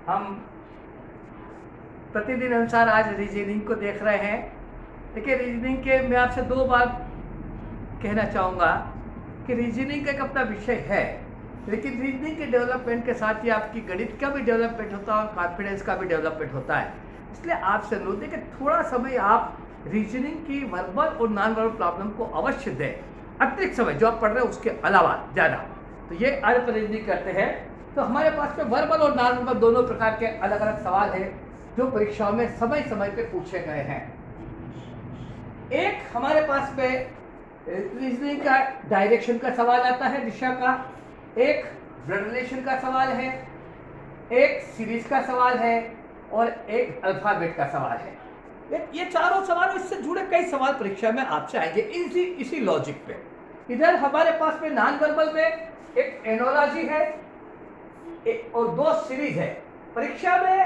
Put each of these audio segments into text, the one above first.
हम प्रतिदिन अनुसार आज रीजनिंग को देख रहे हैं। देखिए, रीजनिंग के मैं आपसे दो बार कहना चाहूँगा कि रीजनिंग एक अपना विषय है, लेकिन रीजनिंग के डेवलपमेंट के साथ ही आपकी गणित का भी डेवलपमेंट होता है और कॉन्फिडेंस का भी डेवलपमेंट होता है। इसलिए आपसे अनुरोध है कि थोड़ा समय आप रीजनिंग की वर्बल और नॉन वर्बल प्रॉब्लम को अवश्य दें, अतिरिक्त समय जो आप पढ़ रहे हैं उसके अलावा ज़्यादा। तो ये आज पर रीजनिंग करते हैं। तो हमारे पास में वर्बल और नॉन वर्बल दोनों प्रकार के अलग अलग सवाल हैं जो परीक्षाओं में समय समय पे पूछे गए हैं। एक हमारे पास में रीजनिंग का डायरेक्शन का सवाल आता है, दिशा का। एक ब्लड रिलेशन का सवाल है, एक सीरीज का सवाल है और एक अल्फाबेट का सवाल है। ये चारों सवाल, इससे जुड़े कई सवाल परीक्षा में आपसे आएंगे इसी लॉजिक पे। इधर हमारे पास में नॉन वर्बल में एक एनोलॉजी है और दो सीरीज है। परीक्षा में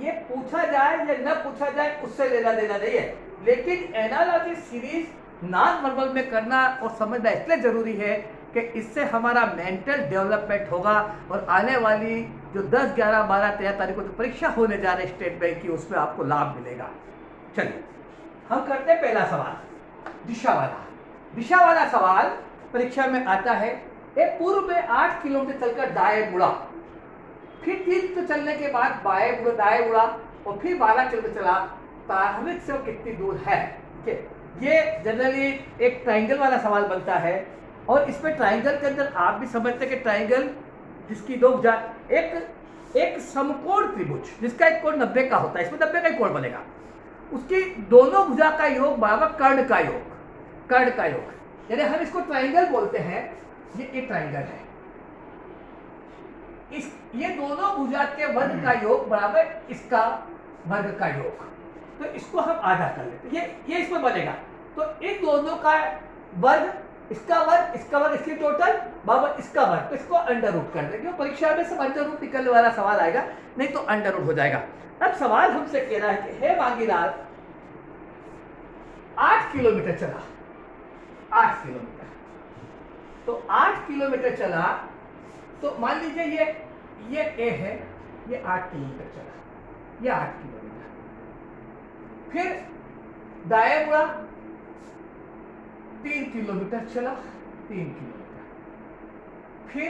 ये पूछा जाए या न पूछा जाए उससे लेना देना नहीं है, लेकिन एनालॉजी सीरीज नॉन वर्बल में करना और समझना इसलिए जरूरी है कि इससे हमारा मेंटल डेवलपमेंट होगा और आने वाली जो 10, 11, 12, 13 तारीख को जो परीक्षा होने जा रही है स्टेट बैंक की, उसमें आपको लाभ मिलेगा। चलिए हम करते हैं पहला सवाल, दिशा वाला। दिशा वाला सवाल परीक्षा में आता है। एक पूर्व में 8 किलोमीटर चलकर दाएं मुड़ा, फिर 3 किलोमीटर चलने के बाद बाएं मुड़ा, दाएं मुड़ा और फिर 12 किलोमीटर चला। प्रारंभिक से कितनी दूर है? ये जनरली एक ट्राइंगल वाला सवाल बनता है और इसमें ट्राइंगल के अंदर आप भी समझते हैं कि ट्राइंगल जिसकी दो भुजा, एक समकोण त्रिभुज जिसका एक कोण 90 का होता है, इसमें 90 का ही कोण बनेगा। उसकी दोनों भुजा का योग बराबर कर्ण का योग, कर्ण का योग, यानी हम इसको ट्राइंगल बोलते हैं। ये ट्राइंगल है। ये दोनों भुजा के वर्ग का योग बराबर इसका वर्ग का योग, तो इसको हम आधा कर लेते हैं। ये इसमें बनेगा, तो इन दोनों का वर्ग, इसका वर्ग, इसका वर्ग, इसकी टोटल बराबर इसका वर्ग, तो इसको अंडर रूट कर देंगे। परीक्षा में सब अंडर रूट निकलने वाला सवाल आएगा, नहीं तो अंडर रूट हो जाएगा। अब सवाल हमसे कह रहा है कि हे मांगीलाल 8 किलोमीटर चला, 8 किलोमीटर, तो 8 किलोमीटर चला, तो मान लीजिए ये ए है, ये 8 किलोमीटर चला, ये 8 किलोमीटर, फिर दाएं मुड़ा, 3 किलोमीटर चला, 3 किलोमीटर, फिर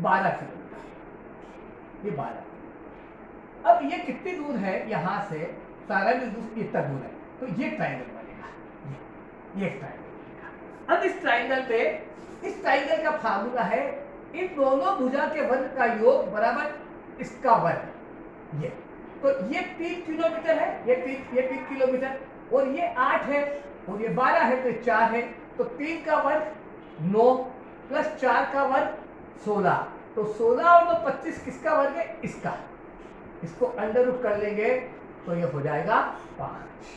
12 किलोमीटर, ये 12। अब ये कितनी दूर है यहां से, प्रारंभिक दूर इतना दूर है, तो ये ट्राइंगल बनेगा, ये ट्राइंगल बनेगा। अब इस ट्राइंगल पे, इस ट्राइंगल का फार्मूला है इन दोनों भुजा के वर्ग का योग बराबर इसका वर्ग। ये तो ये 3 किलोमीटर है, ये 3 किलोमीटर, और ये 8 है और ये 12 है, तो 4 है, तो 3 का वर्ग 9 प्लस 4 का वर्ग 16, तो 16 और 9 25, किसका वर्ग है? इसका। इसको अंडर रूट कर लेंगे तो ये हो जाएगा 5,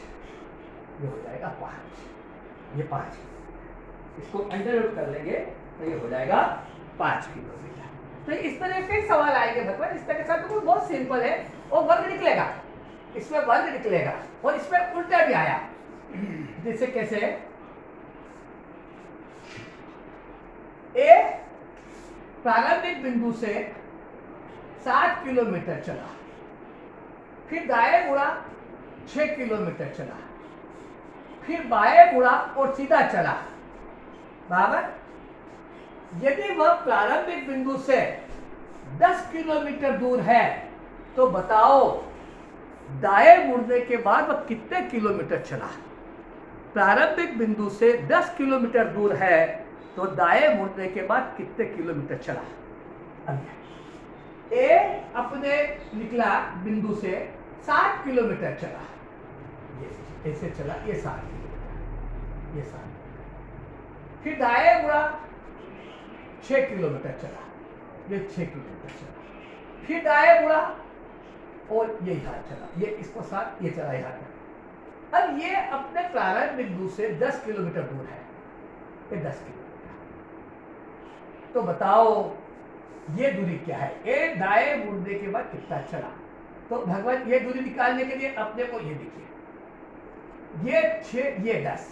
ये हो जाएगा 5, ये 5, इसको अंडर रूट कर लेंगे तो ये हो जाएगा 5 किलोमीटर। तो इस तरह के सवाल आएंगे भगवान, इस तरह के साथ तो बहुत सिंपल है और वर्ग निकलेगा, इसमें वर्ग निकलेगा, और इसमें उल्टा भी आया। जैसे कैसे, ए प्रारंभिक बिंदु से 7 किलोमीटर चला, फिर दाएं मुड़ा 6 किलोमीटर चला, फिर बाएं मुड़ा और सीधा चला, बराबर। यदि वह प्रारंभिक बिंदु से 10 किलोमीटर दूर है तो बताओ दाएं मुड़ने के बाद वह कितने किलोमीटर चला? प्रारंभिक बिंदु से 10 किलोमीटर दूर है तो दाएं मुड़ने के बाद कितने किलोमीटर चला? ए अपने निकला बिंदु से 7 किलोमीटर चला, ये ऐसे चला, ये 7 किलोमीटर, ये 7, फिर दाएं मुड़ा 6 किलोमीटर चला, ये 6 किलोमीटर चला, फिर दाएं मुड़ा और ये यहाँ चला, ये इसको 7, ये चला यहाँ तक। अब ये अपने प्रारंभ बिंदु से 10 किलोमीटर दूर है, ये 10 किलोमीटर, तो बताओ ये दूरी क्या है? ए दाएं मुड़ने के बाद कितना चला? तो भगवान ये दूरी निकालने के लिए अपने को ये देखिए, ये 6, ये 10,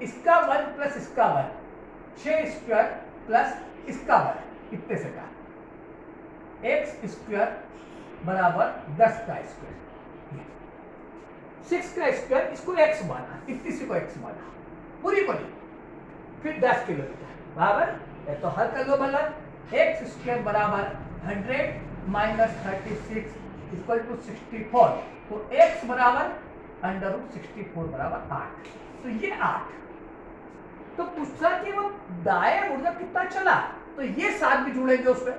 इसका वर्ग प्लस इसका वर्ग, 6 स्क्वायर प्लस इसका वर्ग, इतने से का x स्क्वायर बराबर 10 का स्क्वायर, 6 का स्क्वायर इसको x माना, 21 को x माना, पूरी बनी, फिर 10 किलोमीटर बराबर, ये तो हल कर लो भला, x स्क्वायर बराबर 100 माइनस 36 इक्वल टू 64, तो x बराबर अंडर रूट 64 बराबर 8, तो ये 8। तो पूछा कि वो दाएं मुड़ कितना चला, तो ये 7 भी जुड़ेंगे उसमें,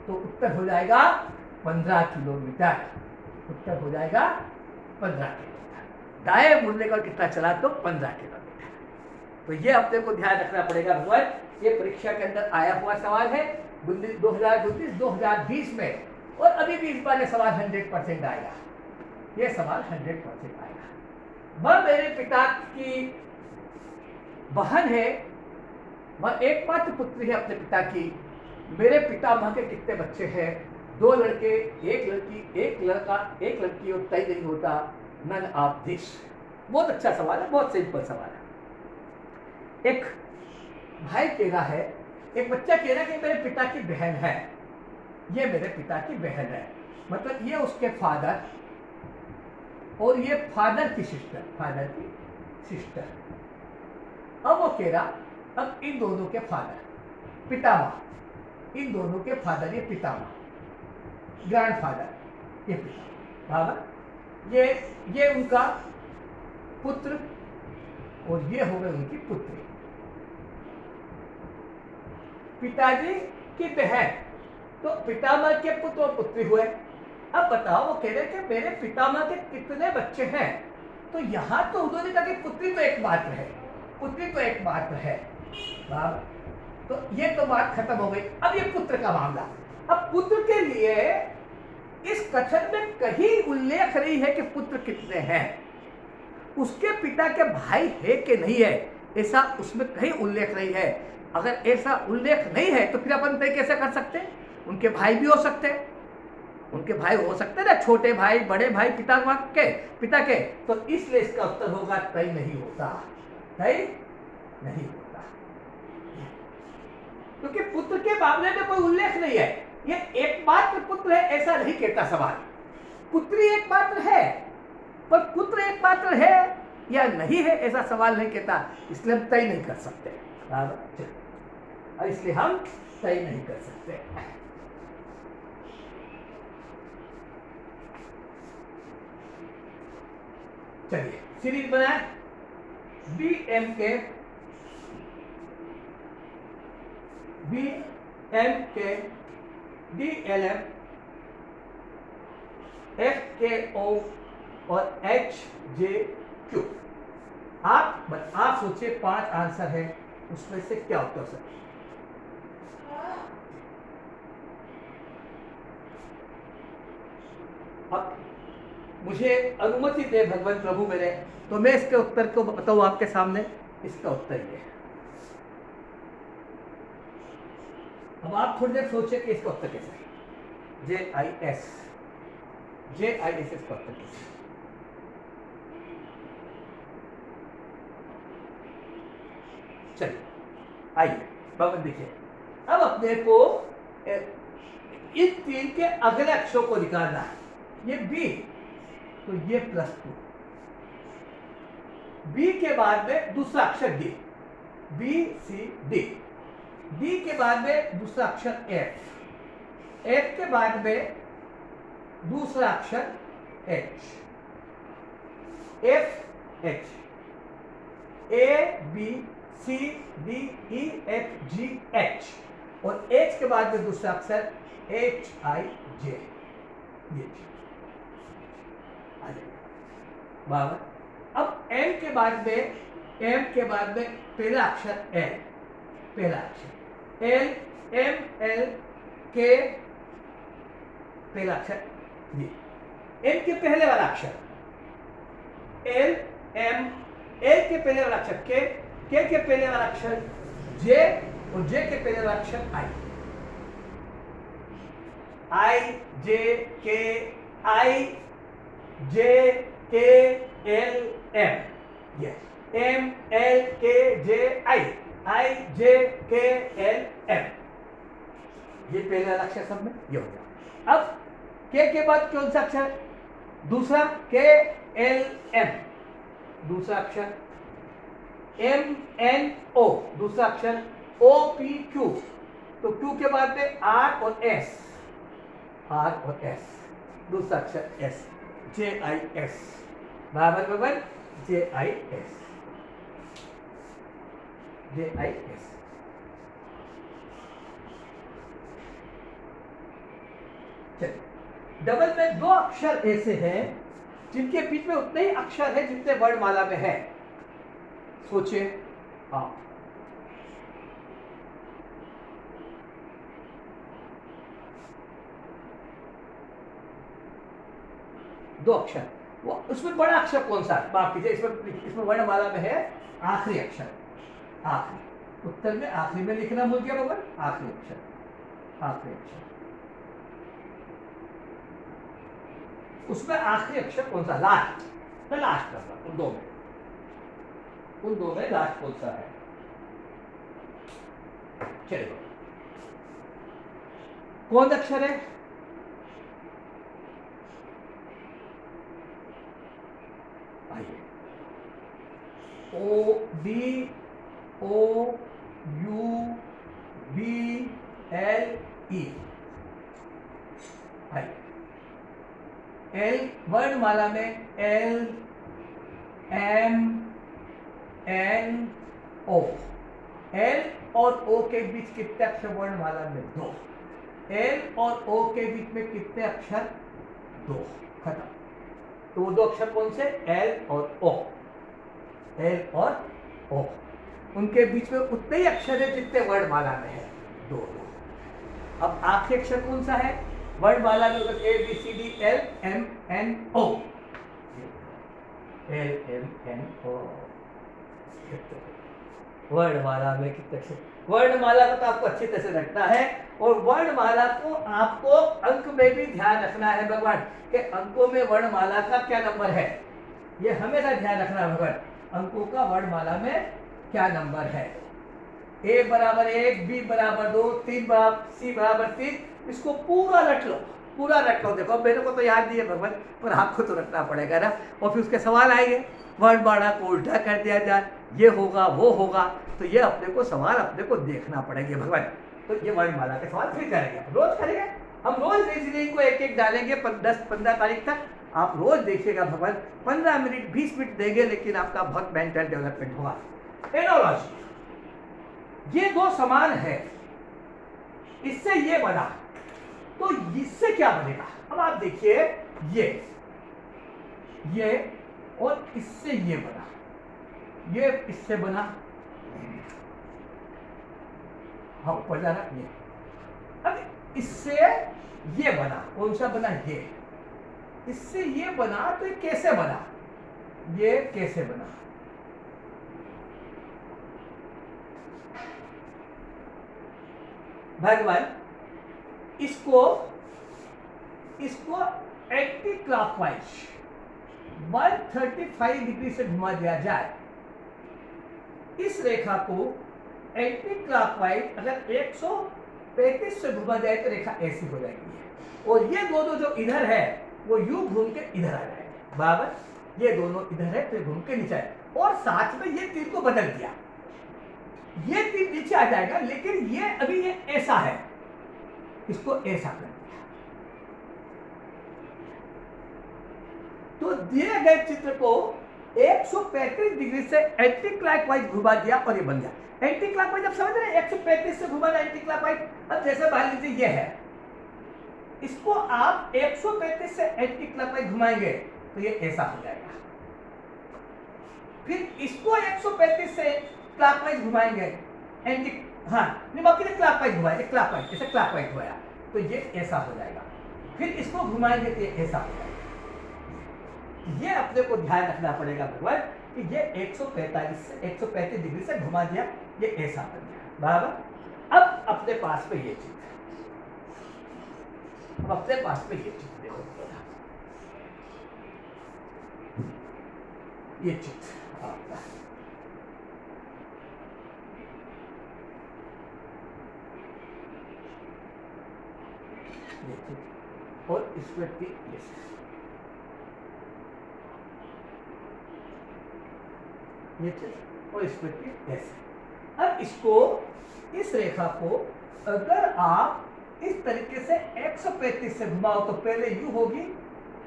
तो उत्तर हो जाएगा 15 किलोमीटर, उत्तर हो जाएगा 15 किलोमीटर, दाएं मुड़ने का कितना चला तो 15 किलोमीटर। तो ये अपने को ध्यान रखना पड़ेगा भगवान, ये परीक्षा के अंदर आया हुआ सवाल है 2019-2020 में, और अभी भी इस बार ये सवाल 100% आएगा, ये सवाल 100% आएगा। वह मेरे पिता की बहन है, वह एकमात्र पुत्री है अपने पिता की। मेरे पितामह के कितने बच्चे हैं? 2 लड़के, 1 लड़की, 1 लड़का, 1 लड़की, और तय नहीं होता, नन ऑफ दिस। बहुत अच्छा सवाल है, बहुत सिंपल सवाल है। एक भाई कह रहा है, एक बच्चा कह रहा है कि मेरे पिता की बहन है, ये मेरे पिता की बहन है, मतलब ये उसके फादर और ये फादर की सिस्टर, फादर की सिस्टर। अब वो कह रहा, अब इन दोनों के फादर, पितामह, इन दोनों के फादर, ये पितामह, ग्रैंडफादर, ये पिता बराबर, ये उनका पुत्र और ये हो गए उनकी पुत्री, पिताजी की बहन, तो पितामह के पुत्र और पुत्री हुए। अब बताओ, वो कह रहे कि मेरे पितामह के कितने बच्चे हैं, तो यहां तो उन्होंने कहा कि पुत्री तो एकमात्र है, पुत्री तो एकमात्र है बराबर, तो ये तो बात खत्म हो गई। अब ये पुत्र का मामला, अब पुत्र के लिए इस कथन में कहीं उल्लेख नहीं है कि पुत्र कितने हैं, उसके पिता के भाई है कि नहीं है, ऐसा उसमें कहीं उल्लेख नहीं है। अगर ऐसा उल्लेख नहीं है तो फिर अपन तय कैसे कर सकते हैं? उनके भाई भी हो सकते हैं, उनके भाई हो सकते हैं ना, छोटे भाई, बड़े भाई पिता के, तो इसलिए इसका उत्तर होगा तय नहीं होता, तय नहीं होता, क्योंकि पुत्र के मामले में कोई उल्लेख नहीं है। ये एकमात्र पुत्र है ऐसा नहीं कहता सवाल, पुत्री एकमात्र है, पर पुत्र एकमात्र है या नहीं है ऐसा सवाल नहीं कहता, इसलिए हम तय नहीं कर सकते, और इसलिए हम तय नहीं कर सकते। चलिए सीरीज बनाए, BMK DLM FKO और HJQ। आप सोचिए 5 आंसर है, उसमें से क्या उत्तर सकते? अब मुझे अनुमति दे भगवान प्रभु मेरे, तो मैं इसके उत्तर को बताऊं आपके सामने। इसका उत्तर ये है। अब आप थोड़ी देर सोचिए कि इसका उत्तर कैसे है। JIS इसका उत्तर कैसे है? चलिए आइए भगवान देखिए, अब अपने को इन 3 के अगले अक्षरों को निकालना है। ये B, तो ये +2, B के बाद में दूसरा अक्षर D, BCD, D के बाद में दूसरा अक्षर F, F के बाद में दूसरा अक्षर H, FH, ABCDEFGH, और H के बाद में दूसरा अक्षर HIJ। ये बराबर। अब M के बाद में पहला अक्षर L, पहला अक्षर L, M, L के पहला अक्षर ये, M के पहले वाला अक्षर L, M, L के पहले वाला अक्षर K के पहले वाला अक्षर J, और J के पहले वाला अक्षर I, J, K, I, J, K, L, M, yes, M, L, K, J, I, J, K, L, M, ये पहले वाला अक्षर सब में ये हो गया। अब के बाद कौन सा अक्षर? दूसरा के एल एम, दूसरा अक्षर एम एन ओ, दूसरा अक्षर ओ पी क्यू, तो क्यू के बाद में आर और एस, आर और एस, दूसरा अक्षर एस, जे आई एस, बराबर बराबर, J I S, J I S. चलिए, डबल में दो अक्षर ऐसे हैं जिनके बीच में उतने ही अक्षर है जितने वर्णमाला में है। सोचिए आप, दो अक्षर, वो उसमें बड़ा अक्षर कौन सा है? माफ कीजिए, इसमें वर्णमाला में है आखिरी अक्षर, आखिरी, उत्तर में आखिरी में लिखना भूल गया बराबर, आखिरी अक्षर, आखिरी अक्षर, उसमें आखिरी अक्षर कौन सा? लास्ट, तो लास्ट नंबर उन दो में, उन दो में लास्ट कौन सा है? चलिए, कौन अक्षर है? आइए, O B O U B L E, L वर्णमाला में L M N O, L और ओ के बीच कितने अक्षर वर्णमाला में? दो। एल और ओ के बीच में कितने अक्षर? दो, खत्म। तो वो दो अक्षर कौन से? एल और ओ, एल और ओ, उनके बीच में उतने ही अक्षर है जितने वर्णमाला में है, दो। अब आखिरी अक्षर कौन सा है वर्णमाला में? A B C D L M N O, L M N O, वर्णमाला में कितने अक्षर? वर्णमाला को तो आपको अच्छी तरह से रखना है, और वर्णमाला को आपको अंक में भी ध्यान रखना है भगवान के अंकों में वर्णमाला का क्या नंबर है, ये हमेशा ध्यान रखना है भगवान, अंकों का वर्णमाला में क्या नंबर है। ए बराबर 1, बी बराबर 2, तीन बराबर, सी बराबर 3, इसको पूरा रट लो, पूरा रट लो। देखो मेरे को तो याद नहीं है भगवान, पर आपको तो रखना पड़ेगा ना। और फिर उसके सवाल आएंगे, वर्णमाला को उल्टा कर दिया जाए, ये होगा वो होगा, तो ये अपने को सवाल अपने को देखना पड़ेंगे भगवान। तो ये वर्णमाला के सवाल फिर करेंगे, रोज करेंगे हम, रोज रीजनिंग को एक एक डालेंगे 10-15 तारीख तक। आप रोज देखिएगा भगवान, 15 मिनट 20 मिनट देंगे, लेकिन आपका बहुत मेंटल डेवलपमेंट होगा। एनोलॉजी, ये दो समान है, इससे ये बना, तो इससे क्या बनेगा? अब आप देखिए, ये और इससे ये बना, ये इससे बना, हाँ ऊपर जा रहा ये, अब इससे ये बना, कौन सा बना? ये, इससे ये बना, तो ये कैसे बना? ये कैसे बना? भगवान इसको एंटी क्लॉकवाइज 135 डिग्री से घुमा दिया जाए, इस रेखा को एंटी क्लॉकवाइज अगर 135 से घुमा जाए तो रेखा ऐसी हो जाएगी, और ये दोनों जो इधर है वो यूं घूम के इधर आ जाएंगे, बराबर। ये दोनों इधर है तो घूम के नीचे आए, और साथ में ये तीर को बदल दिया, ये तीर नीचे आ जाएगा, लेकिन ये अभी ये ऐसा है, इसको ऐसा कर दिया, तो दिए गए चित्र को 135 डिग्री से एंटी क्लॉकवाइज घुमा दिया और ये बन गया एंटी क्लॉकवाइज। आप समझ रहे हैं, 135 से घुमाना एंटी क्लॉकवाइज। अब जैसे मान लीजिए ये है, इसको आप 135 से एंटी क्लॉकवाइज घुमाएंगे तो ये ऐसा हो जाएगा, फिर इसको 135 से क्लॉकवाइज घुमाएंगे, एंटी, हाँ नहीं बाकी क्लॉकवाइज घुमाएंगे, क्लॉकवाइज, जैसे क्लॉकवाइज घुमाया तो ये ऐसा हो जाएगा, फिर इसको घुमाएंगे तो ये ऐसा हो जाएगा। ये अपने को ध्यान रखना पड़ेगा भगवान कि ये 135 डिग्री से घुमा दिया, ये ऐसा बन गया, बराबर। अब अपने पास में ये चीज, अब अपने पास में ये चीज देखो, ये चीज आपका ये चीज, और व्यक्ति ये चित्र और इस व्यक्ति ऐसे। अब इसको, इस रेखा को अगर आप इस तरीके से 135 से घुमाओ तो पहले यू होगी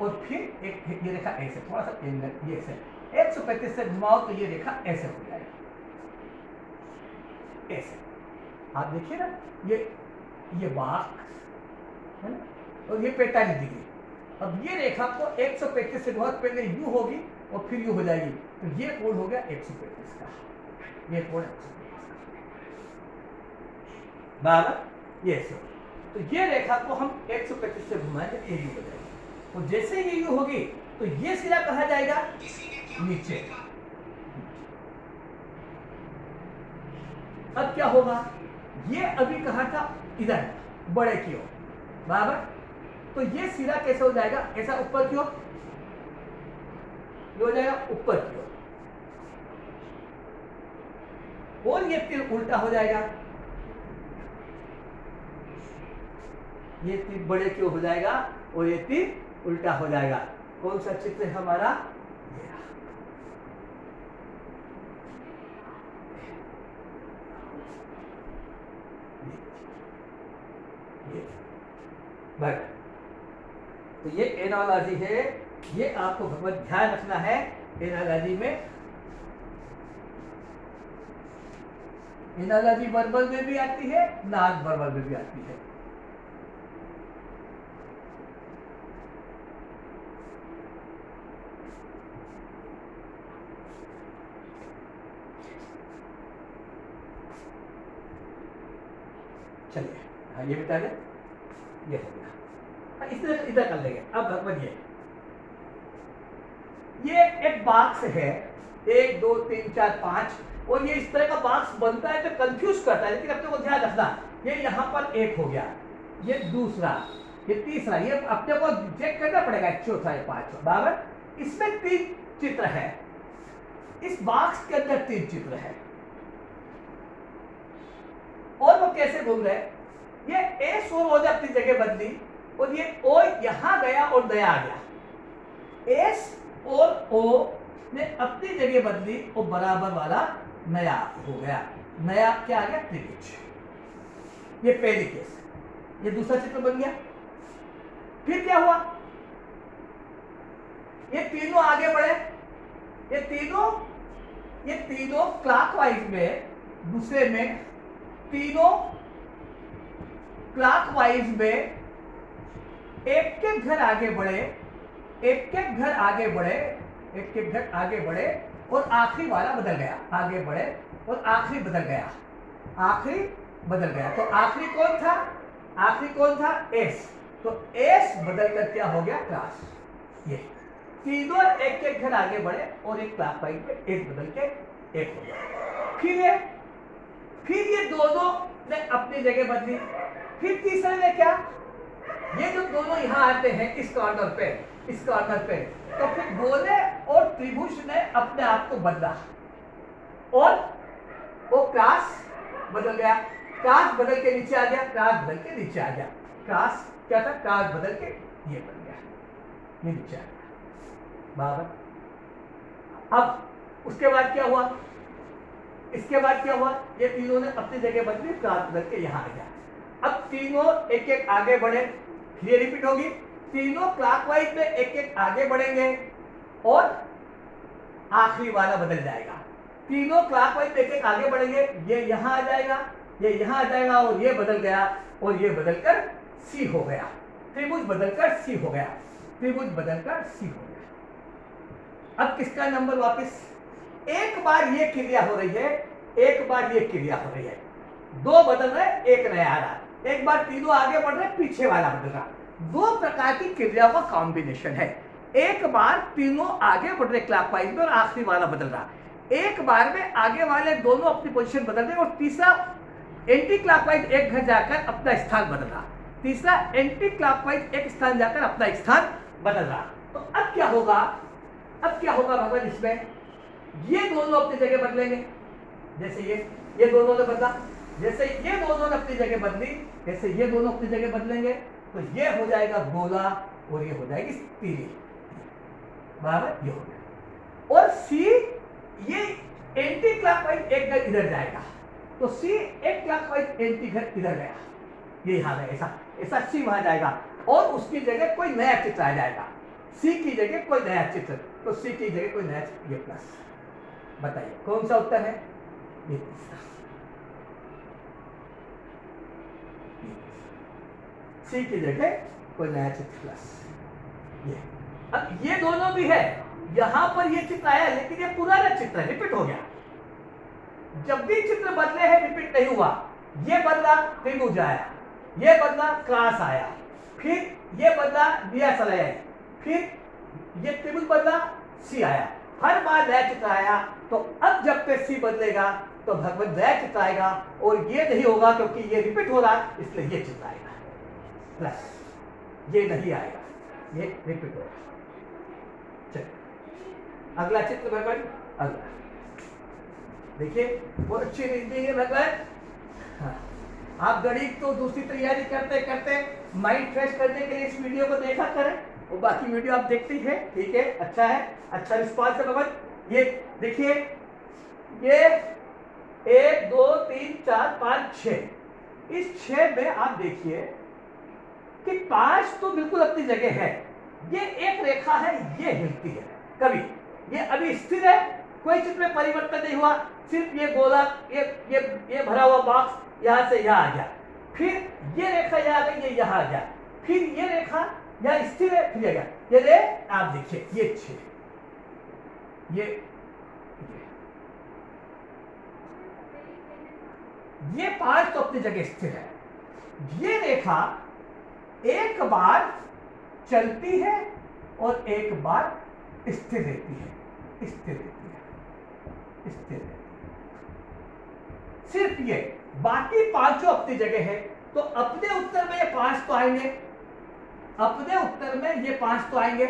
और फिर एक ये रेखा ऐसे, थोड़ा सा एंगल ये ऐसे 135 से घुमाओ तो ये रेखा ऐसे हो जाएगी, ऐसे। आप देखिए ना, ये बाक है ना, और ये 45 डिग्री। अब ये रेखा को 135 से बहुत पहले यू होगी और फिर यू हो जाएगी, तो ये कोण हो गया 135 का, ये कोण 135 बराबर, ये ऐसे। तो ये रेखा को हम 135 से घुमाएंगे, ये यू हो जाएगी, और जैसे ये यू होगी तो ये सिरा कहा जाएगा नीचे। अब क्या होगा, ये अभी कहा था इधर बड़े की ओर बराबर, तो ये सिरा कैसे हो जाएगा, ऐसा ऊपर की ओर, ये हो जाएगा ऊपर की ओर, और ये तीर उल्टा हो जाएगा, ये तीर बड़े की ओर हो जाएगा और ये तीर उल्टा हो जाएगा। कौन सा चित्र है हमारा, बट तो ये एनालॉजी है, ये आपको भगवत ध्यान रखना है। एनालॉजी में, एनालॉजी वर्बल में भी आती है, नॉन वर्बल में भी आती है। चलिए, हाँ ये बता दें, ये हो गया। इधर इधर कर लेंगे। अब भगवान ये एक बॉक्स है, 1 2 3 4 5, और ये इस तरह का बॉक्स बनता है तो कंफ्यूज करता है, लेकिन अपने को ध्यान रखना, ये यहाँ पर एक हो गया, ये दूसरा, ये तीसरा, ये अपने को चेक करना पड़ेगा, चौथा, ये पांचवा बराबर। इसमें 3 चित्र है, इस बॉक्स के अंदर 3 चित्र है, और वो कैसे घूम रहे, ये एस और ओ ने अपनी जगह बदली और ये ओ यहां गया और नया आ गया, एस और ओ ने अपनी जगह बदली और बराबर वाला नया हो गया, नया क्या आ गया, त्रिभुज। ये पहली केस, ये दूसरा चित्र बन गया। फिर क्या हुआ, ये तीनों आगे बढ़े, ये तीनों क्लॉकवाइज में, दूसरे में तीनों क्लॉकवाइज में एक के घर आगे बढ़े, एक के घर आगे बढ़े, एक के घर आगे बढ़े, और आखिरी वाला बदल गया, आगे बढ़े और आखिरी बदल गया, आखिरी बदल गया। तो आखिरी कौन था, आखिरी कौन था, एस, तो एस बदल कर क्या हो गया, क्लास। ये तीनों एक के घर आगे बढ़े और एक क्लॉकवाइज में एक बदल के एक हो गया। फिर ये दोनों ने अपनी जगह बदली। फिर तीसरे ने क्या, ये जो दोनों यहां आते हैं इस कॉर्नर पे, इस कॉर्नर पे, तो फिर गोले और त्रिभुज ने अपने आप को बदला और वो क्लास बदल गया, क्लास बदल के नीचे आ गया, क्लास बदल के नीचे आ गया, क्लास क्या था, क्लास बदल के ये बन गया, ये नीचे आ गया बराबर। अब उसके बाद क्या हुआ, इसके बाद क्या हुआ, ये तीनों ने अपनी जगह बदली, क्लास बदल के यहां आ गया। अब तीनों एक एक आगे बढ़े, ये रिपीट होगी, तीनों क्लॉकवाइज में एक एक आगे बढ़ेंगे और आखिरी वाला बदल जाएगा। तीनों क्लॉकवाइज में एक एक आगे बढ़ेंगे, ये यहां आ जाएगा, ये यहां आ जाएगा, और ये बदल गया और ये बदलकर सी हो गया, त्रिभुज बदलकर सी हो गया, त्रिभुज बदलकर सी हो गया। अब किसका नंबर वापस, एक बार ये क्रिया हो रही है, एक बार ये क्रिया हो रही है, दो बदल रहे, एक नया आ रहा, एक बार तीनों आगे बढ़ रहे, पीछे वाला बदल रहा। दो प्रकार की क्रियाओं का कॉम्बिनेशन है, एक बार तीनों आगे बढ़ रहे क्लॉकवाइज में और आखिरी वाला बदल रहा, एक बार में आगे वाले दोनों अपनी पोजीशन बदल रहे, और तीसरा एंटी क्लॉकवाइज एक घर जाकर अपना स्थान बदल रहा, तीसरा एंटी क्लॉकवाइज एक स्थान जाकर अपना एक स्थान बदल रहा। तो अब क्या होगा, अब क्या होगा भगवान, इसमें ये दोनों अपनी जगह बदलेंगे, जैसे ये दोनों ने बदला, जैसे ये दोनों ने अपनी जगह बदली, जैसे ये दोनों अपनी जगह बदलेंगे, तो ये हो जाएगा गोला, और ये हो जाएगी पीली, बराबर, ये हो गया। और सी ये एंटी क्लॉकवाइज एक घर इधर जाएगा, तो सी एक क्लॉकवाइज एंटी घर इधर गया, ये यहाँ गया, ऐसा ऐसा सी वहां जाएगा और उसकी जगह कोई नया चित्र आ जाएगा, सी की जगह कोई नया चित्र, तो सी की जगह कोई नया चित्र, ये प्लस। बताइए कौन सा उत्तर है? ये तीसरा, सी की जगह कोई नया चित्र प्लस। ये अब ये दोनों भी है, यहां पर ये चित्र आया लेकिन ये पुराना चित्र है, रिपीट हो गया। जब भी चित्र बदले हैं रिपीट नहीं हुआ, ये बदला त्रिभुज आया, ये बदला क्रास आया, फिर ये बदला दिया सलाय, फिर ये त्रिभुज बदला सी आया, हर बार नया चित्र आया। तो अब जब पे सी बदलेगा तो भगवान नया चित्र आएगा, और ये नहीं होगा क्योंकि ये रिपीट हो रहा, इसलिए ये चित्र आएगा प्लस, ये नहीं आएगा, ये रिपीट होगा। चलिए अगला चित्र भगवान, अगला देखिए, बहुत अच्छी रीजनिंग है भगवान। हाँ, आप गणित तो दूसरी तैयारी करते करते माइंड फ्रेश करने के लिए इस वीडियो को देखा करें, और बाकी वीडियो आप देखते ही हैं, ठीक है, अच्छा है, अच्छा रिस्पॉन्स है भगवान। ये देखिए, ये 1 2 3 4 5 6, इस 6 में आप देखिए कि 5 तो बिल्कुल अपनी जगह है, ये एक रेखा है, ये हिलती है कभी, ये अभी स्थिर है, कोई चित्र में परिवर्तन नहीं हुआ, सिर्फ ये गोला, ये भरा हुआ बॉक्स यहां से यहां आ गया, फिर ये रेखा यहां आ गई, ये यहां आ गया, फिर ये रेखा यहां स्थिर है, फिर गया, ये रे आप देखिए, ये 6, ये 5 तो अपनी जगह स्थिर है, ये रेखा एक बार चलती है और एक बार स्थिर रहती है, स्थिर रहती है, स्थिर रहती है, सिर्फ ये, बाकी 5 अपनी जगह है। तो अपने उत्तर में ये 5 तो आएंगे, अपने उत्तर में ये 5 तो आएंगे,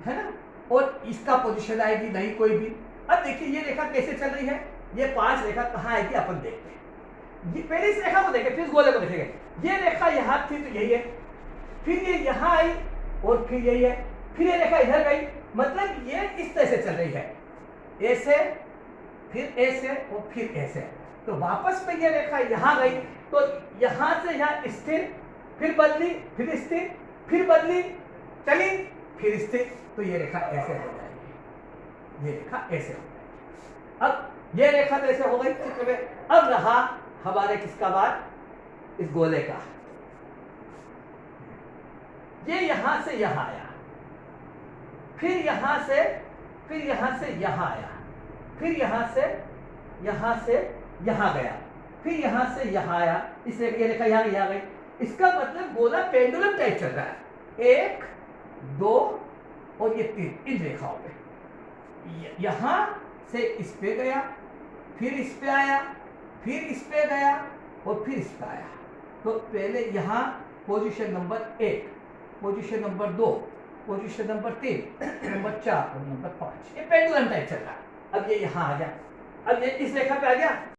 है ना, और इसका पोजीशन आएगी नहीं कोई भी। अब देखिए ये रेखा कैसे चल रही है, ये 5 रेखा कहाँ आएगी अपन देखते हैं। ये पहले इस रेखा को देखें, फिर इस गोले को देखेंगे। ये रेखा यहाँ थी तो यही है, फिर ये यहाँ आई और फिर यही है, फिर ये रेखा इधर गई, मतलब ये इस तरह से चल रही है, ऐसे, फिर ऐसे और फिर ऐसे। तो वापस में ये रेखा यहाँ गई, तो यहाँ से यहाँ स्थिर, फिर बदली, फिर स्थिर, फिर बदली, चली, फिर स्थिर, तो ये रेखा ऐसे हो जाएगी, ये रेखा ऐसे हो जाएगी। अब ये रेखा तो ऐसे हो गई चित्र में, अब रहा हमारे किसका बात, इस गोले का। ये यहां से यहां आया, फिर यहां से यहां आया, फिर यहां से यहां गया, फिर यहां से यहां आया, इस ये रेखा यहां गई। इसका मतलब गोला पेंडुलम टाइप चल रहा है, 1 2 और ये 3, इन रेखाओं पे, यहां से इस पे गया, फिर इस पे आया, फिर इस पे गया और फिर इस पे आया। तो पहले यहां position number 1, position number 2, position number 3, number 4 और नंबर 5, ये पेंडुलम टाइप चल रहा है। अब ये यहां आ गया, अब ये इस रेखा पे आ गया,